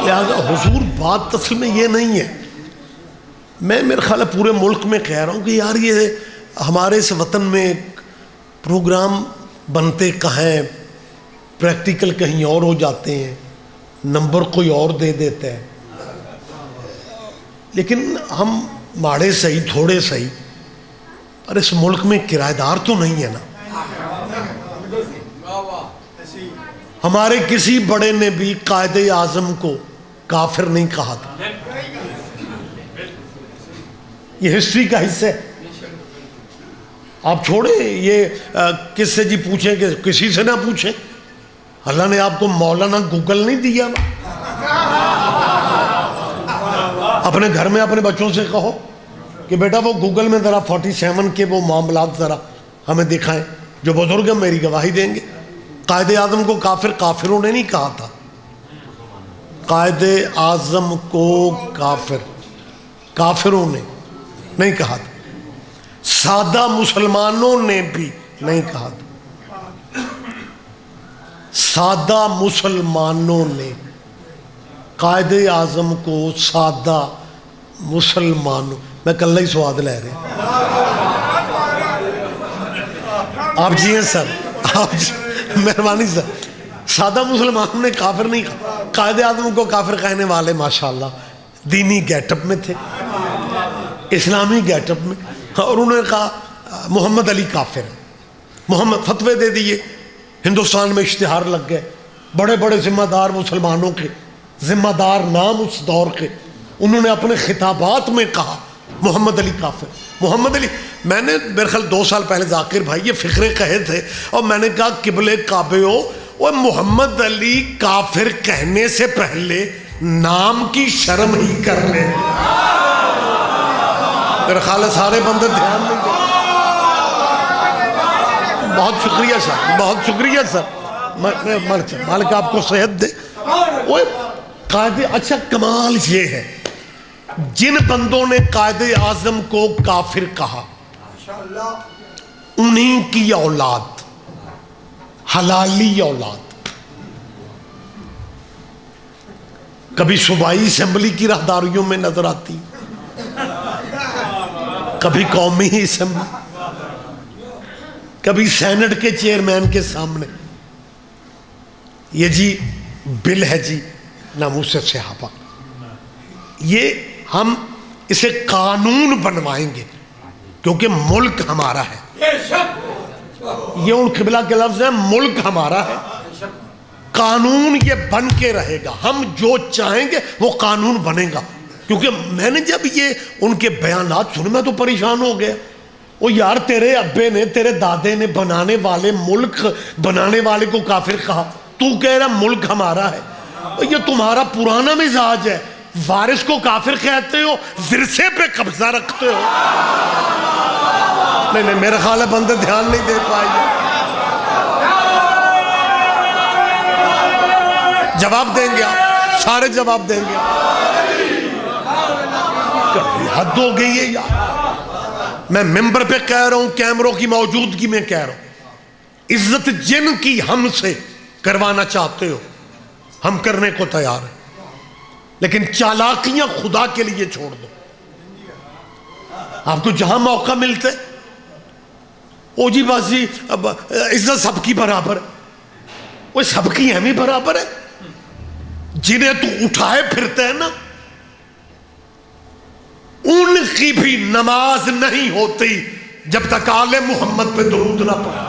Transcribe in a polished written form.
लिहाजा हुजूर बात असल में ये नहीं है। मैं मेरे ख्याल है पूरे मुल्क में कह रहा हूँ कि यार ये हमारे इस वतन में प्रोग्राम बनते कहाँ हैं, प्रैक्टिकल कहीं और हो जाते हैं, नंबर कोई और दे देता है। लेकिन हम माड़े सही थोड़े सही, पर इस मुल्क में किराएदार तो नहीं है ना। हमारे किसी बड़े ने भी कायदे आजम को काफिर नहीं कहा था। ये हिस्ट्री का हिस्सा है। आप छोड़े ये किससे जी पूछें कि किसी से ना पूछें। अल्लाह ने आपको मौलाना गूगल नहीं दिया ना। अपने घर में अपने बच्चों से कहो कि बेटा वो गूगल में ज़रा 47 के वो मामलात ज़रा हमें दिखाएं। जो बुजुर्ग हैं मेरी गवाही देंगे। कायदे आज़म को काफिर काफिरों ने नहीं कहा था। कायदे आज़म को काफिर काफिरों ने नहीं कहा था। सादा मुसलमानों ने भी नहीं कहा था। सादा मुसलमानों ने कायदे आज़म को सादा मुसलमानों, मैं कल ही स्वाद ले रहे। आप जी हैं सर, आप मेहरबानी सर। सादा मुसलमानों ने काफिर नहीं कहा। कायदे आज़म को काफिर कहने वाले माशाल्लाह दीनी गेटअप में थे, इस्लामी गेटअप में। और उन्होंने कहा मोहम्मद अली काफिर है। मोहम्मद फतवे दे दिए, हिंदुस्तान में इश्तिहार लग गए। बड़े बड़े जिम्मेदार मुसलमानों के, जिम्मेदार नाम उस दौर के, उन्होंने अपने खिताबात में कहा मोहम्मद अली काफिर। मोहम्मद अली, मैंने मेरे ख्याल 2 साल पहले जाकिर भाई ये फिक्रे कहे थे और मैंने कहा किबले काबे हो और मोहम्मद अली काफिर कहने से पहले नाम की शर्म ही कर ले। मेरा ख्याल है सारे बंदे ध्यान नहीं देते। बहुत शुक्रिया सर, बहुत शुक्रिया सर। मालिक आपको सेहत दे। वो कायदे, अच्छा कमाल ये है जिन बंदों ने कायदे आज़म को काफिर कहा उन्हीं की औलाद, हलाली औलाद, कभी सूबाई असेंबली की राहदारियों में नजर आती, कभी कौमी असेंबली, कभी सेनेट के चेयरमैन के सामने ये जी बिल है जी नामूस सहाबा, ये हम इसे कानून बनवाएंगे क्योंकि मुल्क हमारा है। ये उन किबला के लफ्ज है, मुल्क हमारा है, कानून ये बन के रहेगा। हम जो चाहेंगे वो कानून बनेगा। क्योंकि मैंने जब ये उनके बयानात सुने मैं तो परेशान हो गया। वो यार तेरे अब्बे ने, तेरे दादे ने बनाने वाले, मुल्क बनाने वाले को काफिर कहा, तू कह रहा मुल्क हमारा है। ये तुम्हारा पुराना मिजाज है, वारिस को काफिर कहते हो, विरसे पे कब्जा रखते हो। नहीं नहीं, मेरा ख्याल है बंदे ध्यान नहीं दे पाएंगे। जवाब देंगे आप, सारे जवाब देंगे। हद हो गई है यार। मैं मिंबर पे कह रहा हूं, कैमरों की मौजूदगी में कह रहा हूं, इज्जत जिन की हमसे करवाना चाहते हो हम करने को तैयार हैं, लेकिन चालाकियां खुदा के लिए छोड़ दो। आपको जहां मौका मिलते ओ जी बाजी, इज्जत सबकी बराबर है। वो सबकी हम ही बराबर है। जिन्हें तू उठाए फिरते हैं ना, उनकी भी नमाज नहीं होती जब तक आले मोहम्मद पे दुरूद ना पड़े।